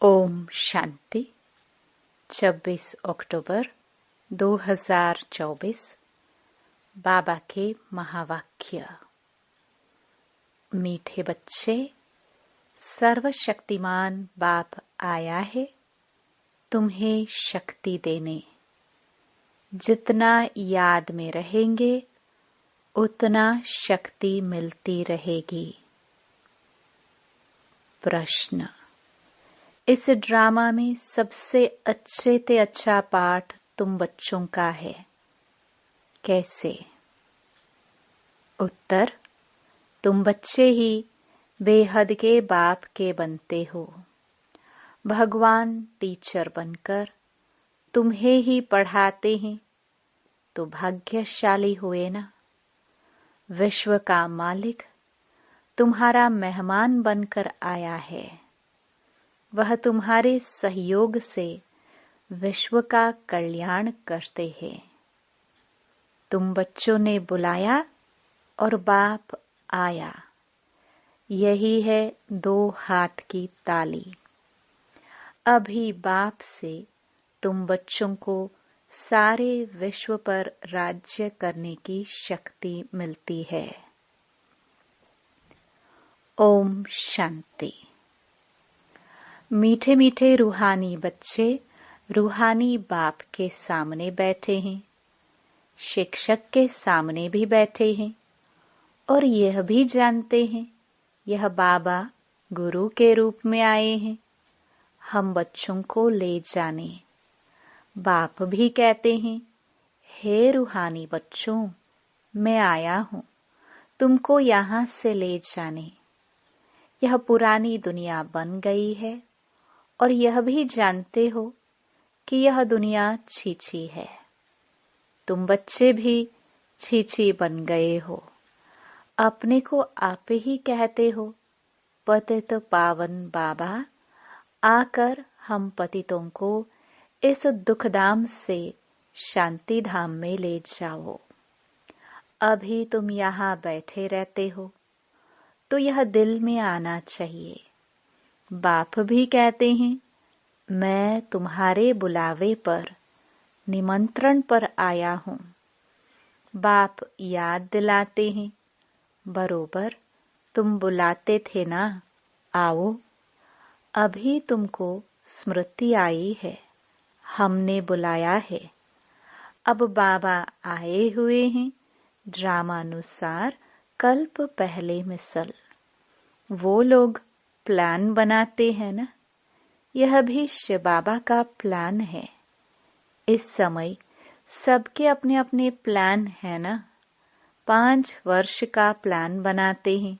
ओम शांति। 26 अक्टूबर 2024। बाबा के महावाक्य। मीठे बच्चे, सर्वशक्तिमान बाप आया है तुम्हें शक्ति देने। जितना याद में रहेंगे उतना शक्ति मिलती रहेगी। प्रश्न। इस ड्रामा में सबसे अच्छे से अच्छा पाठ तुम बच्चों का है, कैसे? उत्तर। तुम बच्चे ही बेहद के बाप के बनते हो। भगवान टीचर बनकर तुम्हें ही पढ़ाते हैं तो भाग्यशाली हुए ना। विश्व का मालिक तुम्हारा मेहमान बनकर आया है। वह तुम्हारे सहयोग से विश्व का कल्याण करते हैं। तुम बच्चों ने बुलाया और बाप आया। यही है 2 हाथ की ताली। अभी बाप से तुम बच्चों को सारे विश्व पर राज्य करने की शक्ति मिलती है। ओम शांति। मीठे मीठे रूहानी बच्चे रूहानी बाप के सामने बैठे हैं, शिक्षक के सामने भी बैठे हैं और यह भी जानते हैं यह बाबा गुरु के रूप में आए हैं हम बच्चों को ले जाने। बाप भी कहते हैं, हे रूहानी बच्चों, मैं आया हूँ तुमको यहाँ से ले जाने। यह पुरानी दुनिया बन गई है और यह भी जानते हो कि यह दुनिया छीछी है। तुम बच्चे भी छीछी बन गए हो। अपने को आप ही कहते हो, पतित पावन बाबा, आकर हम पतितों को इस दुखधाम से शांति धाम में ले जाओ। अभी तुम यहाँ बैठे रहते हो तो यह दिल में आना चाहिए। बाप भी कहते हैं, मैं तुम्हारे बुलावे पर, निमंत्रण पर आया हूँ। बाप याद दिलाते हैं, बरोबर तुम बुलाते थे ना, आओ। अभी तुमको स्मृति आई है, हमने बुलाया है। अब बाबा आए हुए हैं ड्रामानुसार कल्प पहले मिसल। वो लोग प्लान बनाते हैं ना, यह भी शिव बाबा का प्लान है। इस समय सबके अपने अपने प्लान है ना। 5 वर्ष का प्लान बनाते हैं,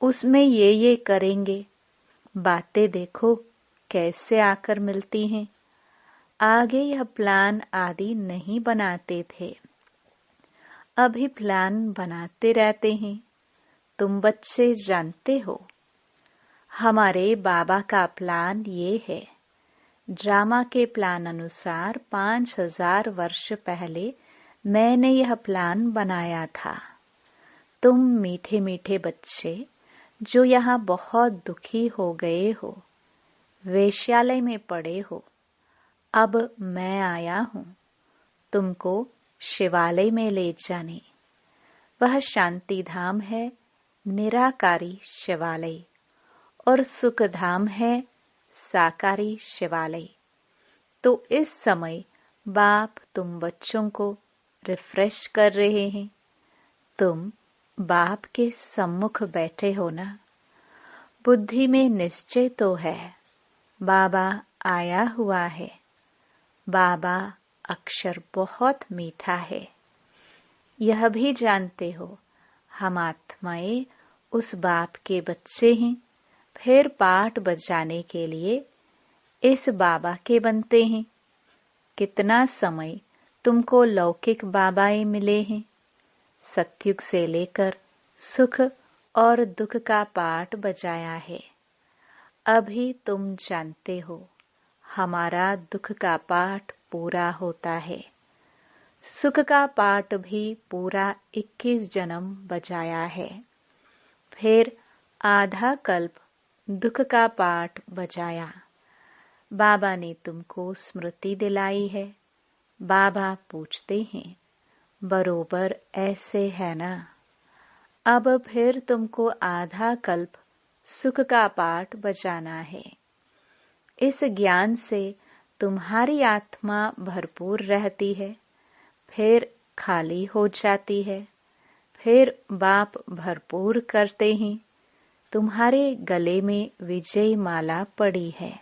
उसमें ये करेंगे। बातें देखो कैसे आकर मिलती हैं। आगे यह प्लान आदि नहीं बनाते थे, अभी प्लान बनाते रहते हैं। तुम बच्चे जानते हो हमारे बाबा का प्लान ये है। ड्रामा के प्लान अनुसार 5000 वर्ष पहले मैंने यह प्लान बनाया था। तुम मीठे मीठे बच्चे जो यहाँ बहुत दुखी हो गए हो, वेश्यालय में पड़े हो, अब मैं आया हूँ तुमको शिवालय में ले जाने। वह शांति धाम है, निराकारी शिवालय, और सुख धाम है, साकारी शिवालय। तो इस समय बाप तुम बच्चों को रिफ्रेश कर रहे हैं। तुम बाप के सम्मुख बैठे हो ना। बुद्धि में निश्चय तो है, बाबा आया हुआ है। बाबा अक्षर बहुत मीठा है। यह भी जानते हो हम आत्माएं उस बाप के बच्चे हैं। फिर पाठ बजाने के लिए इस बाबा के बनते हैं। कितना समय तुमको लौकिक बाबाएं मिले हैं। सतयुग से लेकर सुख और दुख का पाठ बजाया है। अभी तुम जानते हो हमारा दुख का पाठ पूरा होता है। सुख का पाठ भी पूरा 21 जन्म बजाया है। फिर आधा कल्प दुख का पाठ बजाया। बाबा ने तुमको स्मृति दिलाई है। बाबा पूछते हैं, बरोबर ऐसे है ना? अब फिर तुमको आधा कल्प सुख का पाठ बजाना है। इस ज्ञान से तुम्हारी आत्मा भरपूर रहती है, फिर खाली हो जाती है। फिर बाप भरपूर करते हैं। तुम्हारे गले में विजय माला पड़ी है,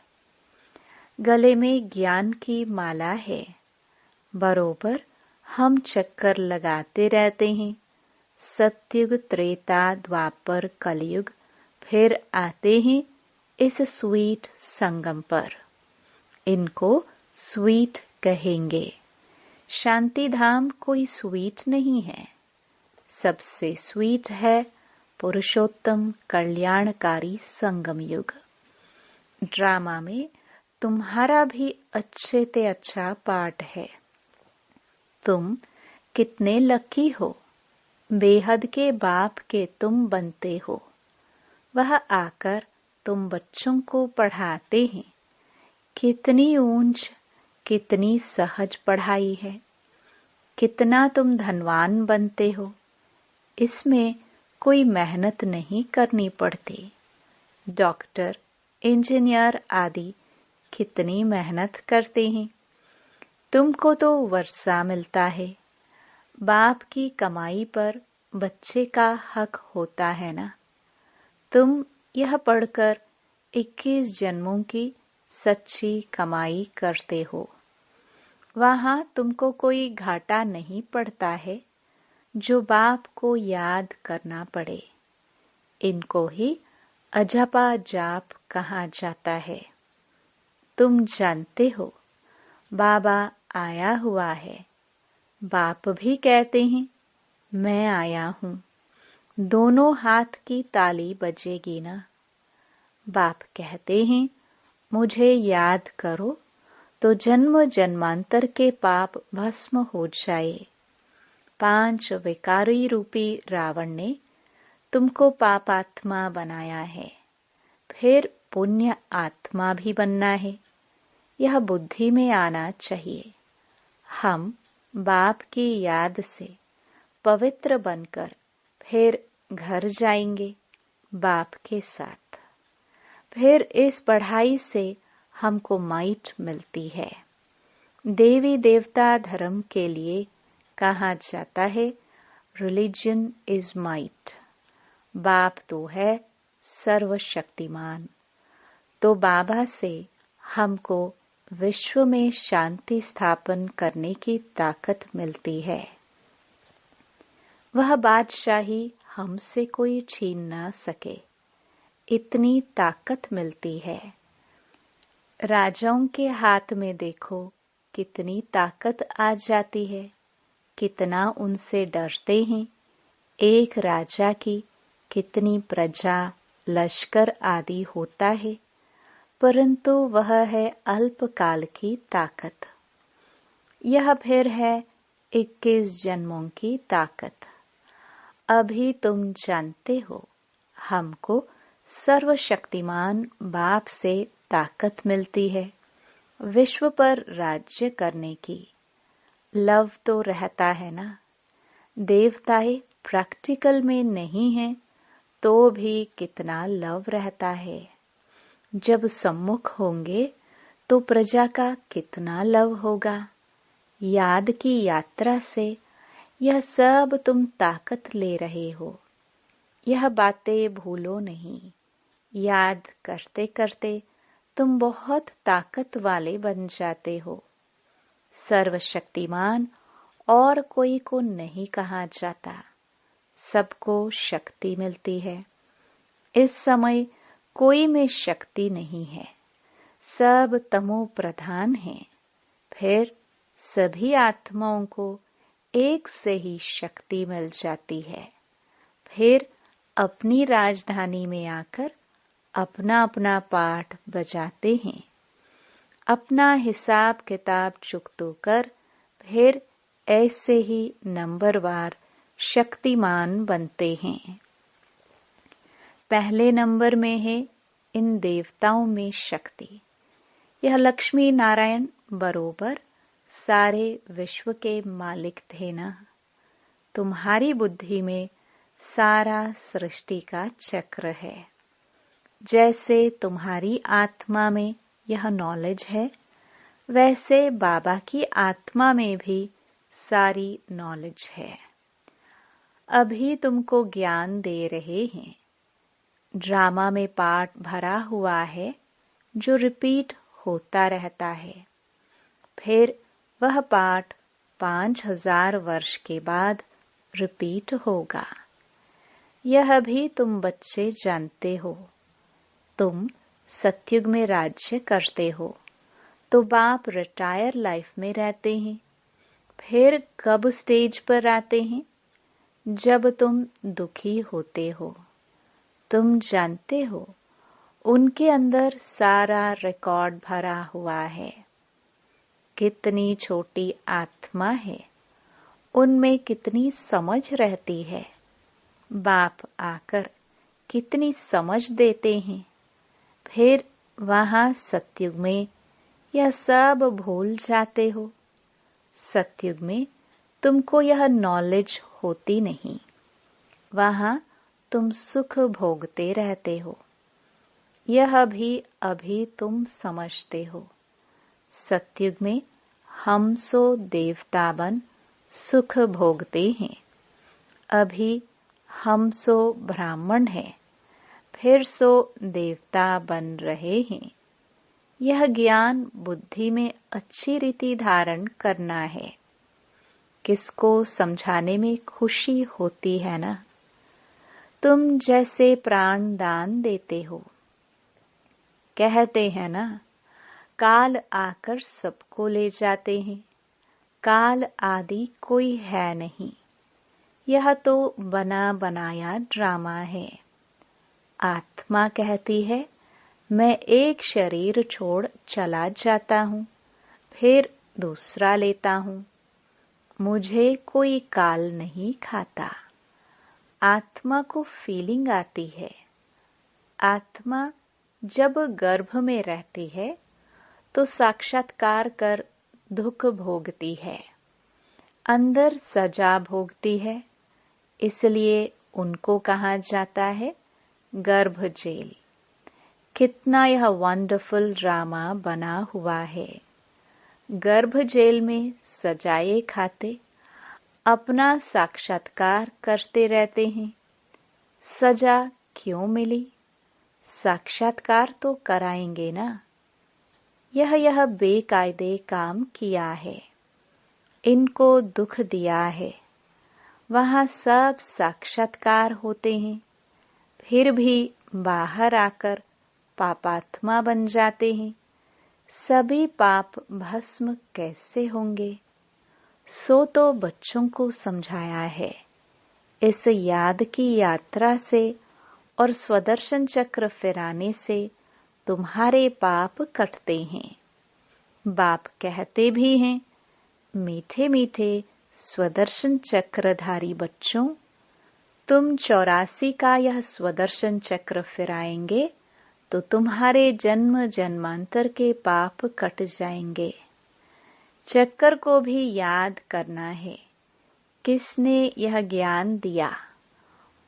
गले में ज्ञान की माला है। बरोबर हम चक्कर लगाते रहते हैं। सतयुग, त्रेता, द्वापर, कलयुग, फिर आते हैं इस स्वीट संगम पर। इनको स्वीट कहेंगे। शांति धाम कोई स्वीट नहीं है। सबसे स्वीट है पुरुषोत्तम कल्याणकारी संगम युग। ड्रामा में तुम्हारा भी अच्छे से अच्छा पार्ट है। तुम कितने लकी हो, बेहद के बाप के तुम बनते हो। वह आकर तुम बच्चों को पढ़ाते हैं। कितनी ऊंच, कितनी सहज पढ़ाई है। कितना तुम धनवान बनते हो। इसमें कोई मेहनत नहीं करनी पड़ती। डॉक्टर, इंजीनियर आदि कितनी मेहनत करते हैं। तुमको तो वर्षा मिलता है। बाप की कमाई पर बच्चे का हक होता है ना। तुम यह पढ़कर 21 जन्मों की सच्ची कमाई करते हो। वहां तुमको कोई घाटा नहीं पड़ता है जो बाप को याद करना पड़े। इनको ही अजपा जाप कहा जाता है। तुम जानते हो बाबा आया हुआ है। बाप भी कहते हैं मैं आया हूं। दोनों हाथ की ताली बजेगी ना। बाप कहते हैं मुझे याद करो तो जन्म जन्मांतर के पाप भस्म हो जाए। 5 विकारी रूपी रावण ने तुमको पापात्मा बनाया है, फिर पुण्य आत्मा भी बनना है। यह बुद्धि में आना चाहिए। हम बाप की याद से पवित्र बनकर फिर घर जाएंगे बाप के साथ। फिर इस पढ़ाई से हमको माइट मिलती है। देवी देवता धर्म के लिए कहा जाता है रिलीजन इज माइट। बाप तो है सर्वशक्तिमान। तो बाबा से हमको विश्व में शांति स्थापन करने की ताकत मिलती है। वह बादशाही हमसे कोई छीन ना सके, इतनी ताकत मिलती है। राजाओं के हाथ में देखो कितनी ताकत आ जाती है, कितना उनसे डरते हैं। एक राजा की कितनी प्रजा, लश्कर आदि होता है, परंतु वह है अल्पकाल की ताकत। यह फिर है 21 जन्मों की ताकत। अभी तुम जानते हो हमको सर्वशक्तिमान बाप से ताकत मिलती है विश्व पर राज्य करने की। लव तो रहता है ना। देवताएं प्रैक्टिकल में नहीं है तो भी कितना लव रहता है। जब सम्मुख होंगे तो प्रजा का कितना लव होगा। याद की यात्रा से यह सब तुम ताकत ले रहे हो। यह बातें भूलो नहीं। याद करते करते तुम बहुत ताकत वाले बन जाते हो। सर्वशक्तिमान और कोई को नहीं कहा जाता। सबको शक्ति मिलती है। इस समय कोई में शक्ति नहीं है। सब तमो प्रधान हैं। फिर सभी आत्माओं को एक से ही शक्ति मिल जाती है। फिर अपनी राजधानी में आकर अपना अपना पाठ बजाते हैं। अपना हिसाब किताब चुकतो कर फिर ऐसे ही नंबरवार शक्तिमान बनते हैं। पहले नंबर में है इन देवताओं में शक्ति। यह लक्ष्मी नारायण बरोबर सारे विश्व के मालिक थे ना। तुम्हारी बुद्धि में सारा सृष्टि का चक्र है। जैसे तुम्हारी आत्मा में यह नॉलेज है, वैसे बाबा की आत्मा में भी सारी नॉलेज है। अभी तुमको ज्ञान दे रहे हैं। ड्रामा में पार्ट भरा हुआ है जो रिपीट होता रहता है। फिर वह पार्ट 5000 वर्ष के बाद रिपीट होगा। यह भी तुम बच्चे जानते हो। तुम सतयुग में राज्य करते हो तो बाप रिटायर लाइफ में रहते हैं। फिर कब स्टेज पर आते हैं? जब तुम दुखी होते हो। तुम जानते हो उनके अंदर सारा रिकॉर्ड भरा हुआ है। कितनी छोटी आत्मा है, उनमें कितनी समझ रहती है। बाप आकर कितनी समझ देते हैं। फिर वहां सतयुग में यह सब भूल जाते हो। सतयुग में तुमको यह नॉलेज होती नहीं। वहां तुम सुख भोगते रहते हो। यह भी अभी तुम समझते हो। सतयुग में हम सो देवता बन सुख भोगते हैं। अभी हम सो ब्राह्मण हैं, फिर सो देवता बन रहे हैं। यह ज्ञान बुद्धि में अच्छी रीति धारण करना है। किसको समझाने में खुशी होती है ना। तुम जैसे प्राण दान देते हो। कहते हैं ना, काल आकर सबको ले जाते हैं। काल आदि कोई है नहीं। यह तो बना बनाया ड्रामा है। आत्मा कहती है, मैं एक शरीर छोड़ चला जाता हूँ, फिर दूसरा लेता हूँ। मुझे कोई काल नहीं खाता। आत्मा को फीलिंग आती है। आत्मा जब गर्भ में रहती है तो साक्षात्कार कर दुख भोगती है, अंदर सजा भोगती है। इसलिए उनको कहा जाता है गर्भ जेल। कितना यह वंडरफुल ड्रामा बना हुआ है। गर्भ जेल में सजाए खाते अपना साक्षात्कार करते रहते हैं। सजा क्यों मिली? साक्षात्कार तो कराएंगे ना। यह बेकायदे काम किया है, इनको दुख दिया है। वहां सब साक्षात्कार होते हैं, फिर भी बाहर आकर पापात्मा बन जाते हैं। सभी पाप भस्म कैसे होंगे? सो तो बच्चों को समझाया है। इस याद की यात्रा से और स्वदर्शन चक्र फिराने से तुम्हारे पाप कटते हैं। बाप कहते भी हैं, मीठे मीठे स्वदर्शन चक्रधारी बच्चों, तुम 84 का यह स्वदर्शन चक्र फिराएंगे तो तुम्हारे जन्म जन्मांतर के पाप कट जाएंगे। चक्कर को भी याद करना है। किसने यह ज्ञान दिया,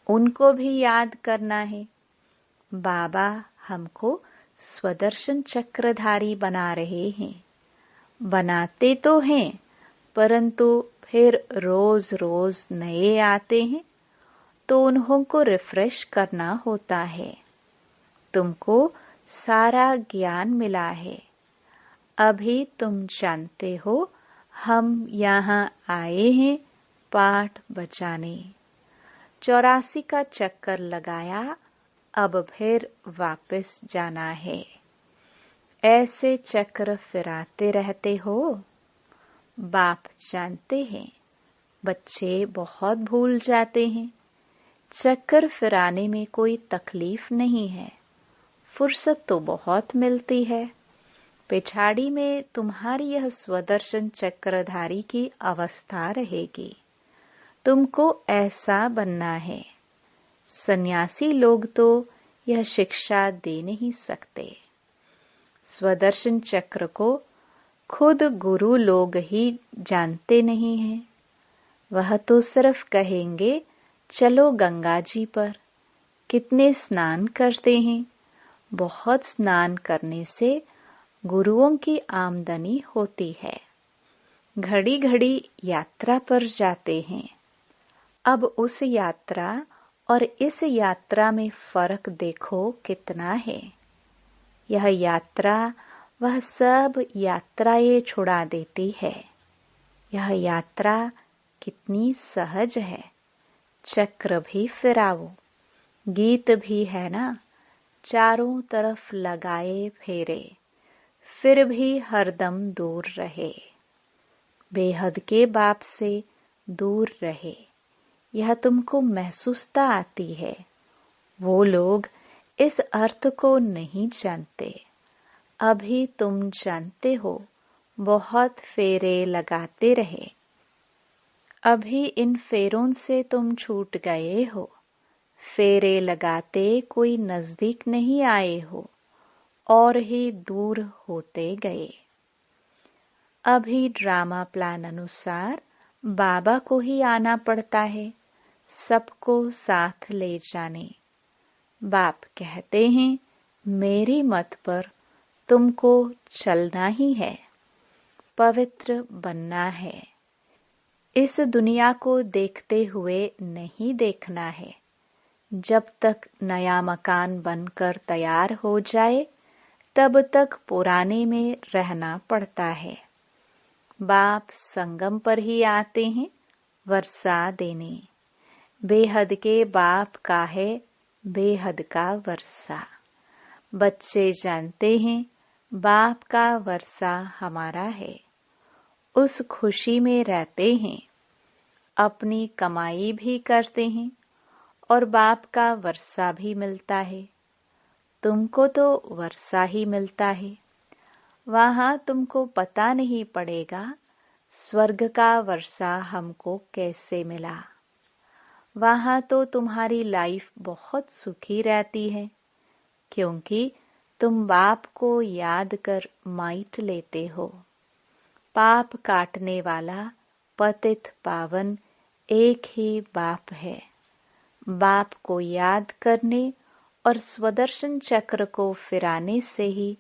उनको भी याद करना है। बाबा हमको स्वदर्शन चक्रधारी बना रहे हैं। बनाते तो हैं, परंतु फिर रोज रोज नए आते हैं तो उन्हों को रिफ्रेश करना होता है। तुमको सारा ज्ञान मिला है। अभी तुम जानते हो हम यहाँ आए हैं पाठ बचाने। 84 का चक्कर लगाया, अब फिर वापस जाना है। ऐसे चक्र फिराते रहते हो। बाप जानते हैं बच्चे बहुत भूल जाते हैं। चक्कर फिराने में कोई तकलीफ नहीं है, फुर्सत तो बहुत मिलती है। पिछाड़ी में तुम्हारी यह स्वदर्शन चक्रधारी की अवस्था रहेगी। तुमको ऐसा बनना है। सन्यासी लोग तो यह शिक्षा दे नहीं सकते। स्वदर्शन चक्र को खुद गुरु लोग ही जानते नहीं हैं। वह तो सिर्फ कहेंगे चलो गंगा जी पर। कितने स्नान करते हैं। बहुत स्नान करने से गुरुओं की आमदनी होती है। घड़ी घड़ी यात्रा पर जाते हैं। अब उस यात्रा और इस यात्रा में फर्क देखो कितना है। यह यात्रा वह सब यात्राएं छुड़ा देती है। यह यात्रा कितनी सहज है। चक्र भी फिराओ, गीत भी है ना, चारों तरफ लगाए फेरे, फिर भी हरदम दूर रहे। बेहद के बाप से दूर रहे। यह तुमको महसूसता आती है। वो लोग इस अर्थ को नहीं जानते। अभी तुम जानते हो। बहुत फेरे लगाते रहे। अभी इन फेरों से तुम छूट गए हो। फेरे लगाते कोई नजदीक नहीं आए हो और ही दूर होते गए। अभी ड्रामा प्लान अनुसार बाबा को ही आना पड़ता है, सबको साथ ले जाने। बाप कहते हैं मेरी मत पर तुमको चलना ही है, पवित्र बनना है। इस दुनिया को देखते हुए नहीं देखना है। जब तक नया मकान बनकर तैयार हो जाए तब तक पुराने में रहना पड़ता है। बाप संगम पर ही आते हैं वर्षा देने। बेहद के बाप का है बेहद का वर्षा। बच्चे जानते हैं बाप का वर्षा हमारा है। उस खुशी में रहते हैं। अपनी कमाई भी करते हैं और बाप का वर्षा भी मिलता है। तुमको तो वर्षा ही मिलता है। वहां तुमको पता नहीं पड़ेगा स्वर्ग का वर्षा हमको कैसे मिला। वहां तो तुम्हारी लाइफ बहुत सुखी रहती है, क्योंकि तुम बाप को याद कर माइट लेते हो। पाप काटने वाला पतित पावन एक ही बाप है। बाप को याद करने और स्वदर्शन चक्र को फिराने से ही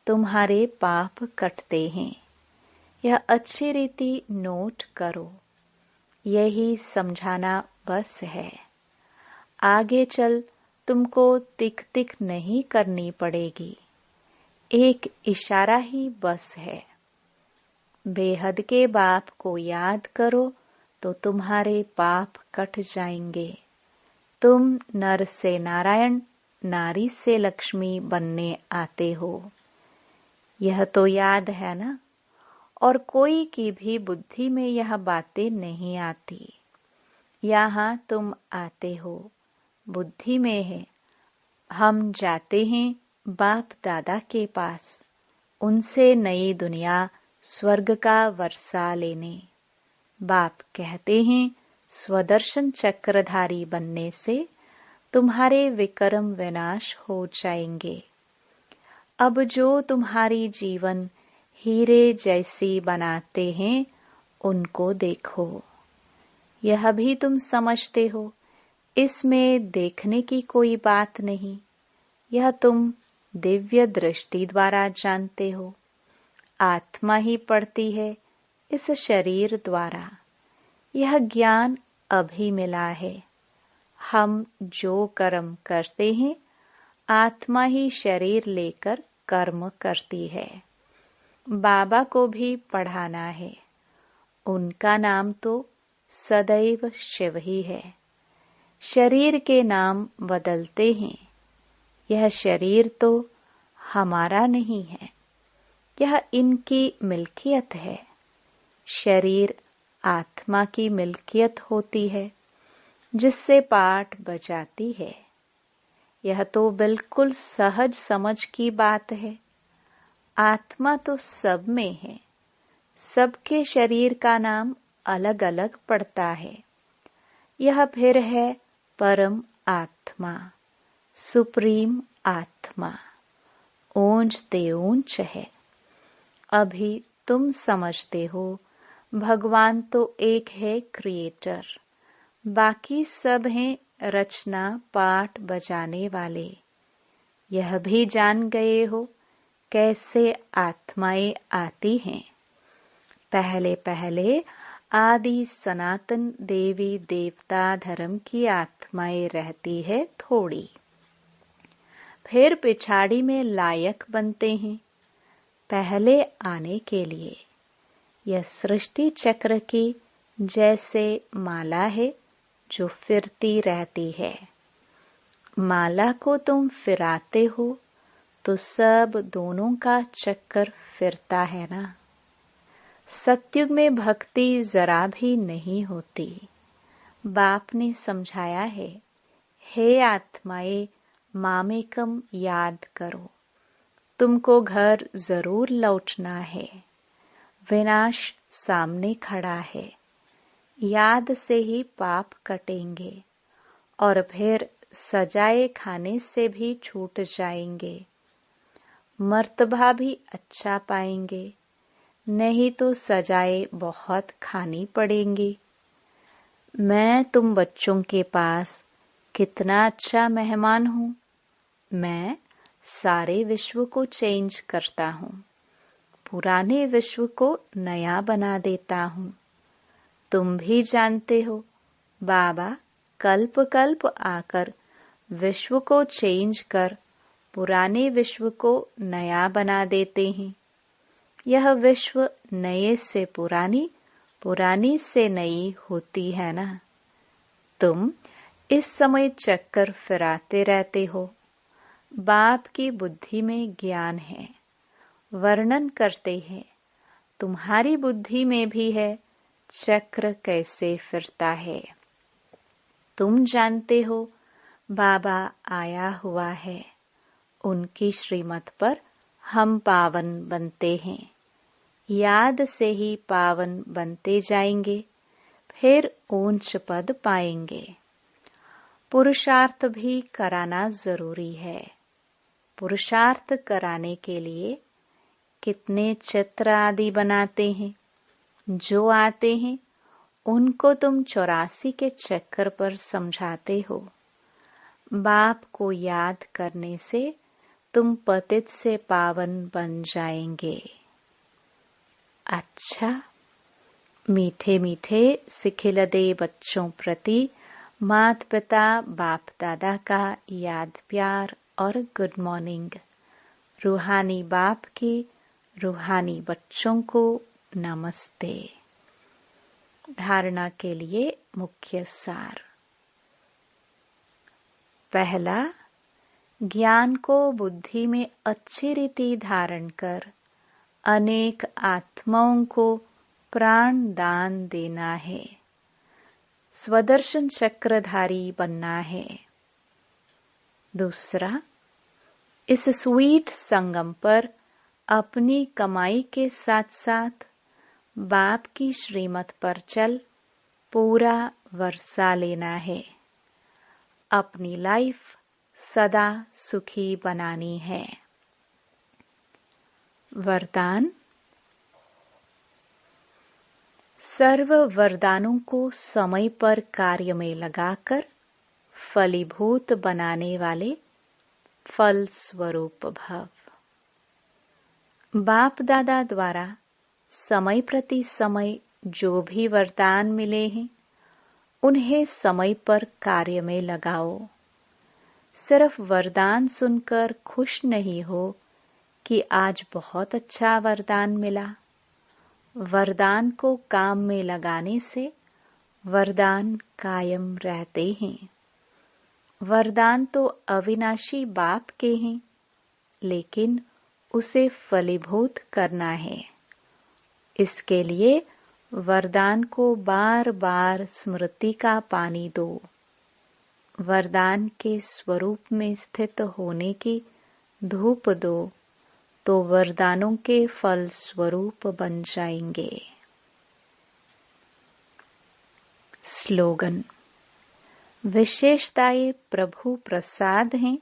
तुम्हारे पाप कटते हैं। यह अच्छी रीति नोट करो। यही समझाना बस है। आगे चल तुमको तिक तिक नहीं करनी पड़ेगी। एक इशारा ही बस है। बेहद के बाप को याद करो तो तुम्हारे पाप कट जाएंगे। तुम नर से नारायण, नारी से लक्ष्मी बनने आते हो। यह तो याद है ना। और कोई की भी बुद्धि में यह बातें नहीं आती। यहाँ तुम आते हो, बुद्धि में है। हम जाते हैं बाप दादा के पास, उनसे नई दुनिया स्वर्ग का वर्षा लेने। बाप कहते हैं स्वदर्शन चक्रधारी बनने से तुम्हारे विक्रम विनाश हो जाएंगे। अब जो तुम्हारी जीवन हीरे जैसी बनाते हैं उनको देखो। यह भी तुम समझते हो, इसमें देखने की कोई बात नहीं। यह तुम दिव्य दृष्टि द्वारा जानते हो। आत्मा ही पढ़ती है इस शरीर द्वारा। यह ज्ञान अभी मिला है। हम जो कर्म करते हैं आत्मा ही शरीर लेकर कर्म करती है। बाबा को भी पढ़ाना है। उनका नाम तो सदैव शिव ही है। शरीर के नाम बदलते हैं। यह शरीर तो हमारा नहीं है, यह इनकी मिल्कियत है। शरीर आत्मा की मिल्कियत होती है, जिससे पाठ बजाती है। यह तो बिल्कुल सहज समझ की बात है। आत्मा तो सब में है। सबके शरीर का नाम अलग अलग पड़ता है। यह फिर है परम आत्मा, सुप्रीम आत्मा। ओम पहुंचते ऊंच है। अभी तुम समझते हो भगवान तो एक है क्रिएटर, बाकी सब हैं रचना पाठ बजाने वाले। यह भी जान गए हो कैसे आत्माएं आती हैं। पहले पहले आदि सनातन देवी देवता धर्म की आत्माएं रहती है थोड़ी, फिर पिछाड़ी में लायक बनते हैं पहले आने के लिए। यह सृष्टि चक्र की जैसे माला है जो फिरती रहती है। माला को तुम फिराते हो तो सब दोनों का चक्कर फिरता है ना। सतयुग में भक्ति जरा भी नहीं होती। बाप ने समझाया है, हे आत्माएं मामेकम याद करो, तुमको घर जरूर लौटना है। विनाश सामने खड़ा है। याद से ही पाप कटेंगे और फिर सजाए खाने से भी छूट जाएंगे। मर्तबा भी अच्छा पाएंगे, नहीं तो सजाए बहुत खानी पड़ेंगी। मैं तुम बच्चों के पास कितना अच्छा मेहमान हूँ। मैं सारे विश्व को चेंज करता हूँ, पुराने विश्व को नया बना देता हूँ। तुम भी जानते हो बाबा कल्प कल्प आकर विश्व को चेंज कर पुराने विश्व को नया बना देते हैं। यह विश्व नए से पुरानी, पुरानी से नई होती है ना। तुम इस समय चक्कर फिराते रहते हो। बाप की बुद्धि में ज्ञान है, वर्णन करते हैं। तुम्हारी बुद्धि में भी है चक्र कैसे फिरता है। तुम जानते हो बाबा आया हुआ है, उनकी श्रीमत पर हम पावन बनते हैं। याद से ही पावन बनते जाएंगे, फिर ऊंच पद पाएंगे। पुरुषार्थ भी कराना जरूरी है। पुरुषार्थ कराने के लिए कितने चित्र आदि बनाते हैं। जो आते हैं उनको तुम 84 के चक्कर पर समझाते हो। बाप को याद करने से तुम पतित से पावन बन जाएंगे। अच्छा, मीठे मीठे सिखिलदे बच्चों प्रति मात पिता बाप दादा का याद प्यार और गुड मॉर्निंग। रूहानी बाप की रूहानी बच्चों को नमस्ते। धारणा के लिए मुख्य सार। पहला, ज्ञान को बुद्धि में अच्छी रीति धारण कर अनेक आत्माओं को प्राण दान देना है। स्वदर्शन चक्रधारी बनना है। दूसरा, इस स्वीट संगम पर अपनी कमाई के साथ साथ बाप की श्रीमत पर चल पूरा वर्षा लेना है। अपनी लाइफ सदा सुखी बनानी है। वरदान। सर्व वरदानों को समय पर कार्य में लगाकर फलीभूत बनाने वाले फल स्वरूप भव। बाप दादा द्वारा समय प्रति समय जो भी वरदान मिले हैं उन्हें समय पर कार्य में लगाओ। सिर्फ वरदान सुनकर खुश नहीं हो कि आज बहुत अच्छा वरदान मिला। वरदान को काम में लगाने से वरदान कायम रहते हैं। वरदान तो अविनाशी बाप के हैं, लेकिन उसे फलीभूत करना है। इसके लिए वरदान को बार बार स्मृति का पानी दो। वरदान के स्वरूप में स्थित होने की धूप दो, तो वरदानों के फल स्वरूप बन जाएंगे। स्लोगन। विशेषताएं प्रभु प्रसाद हैं,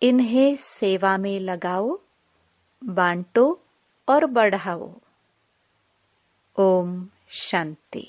इन्हें सेवा में लगाओ बांटो और बढ़ाओ। ओम शांति।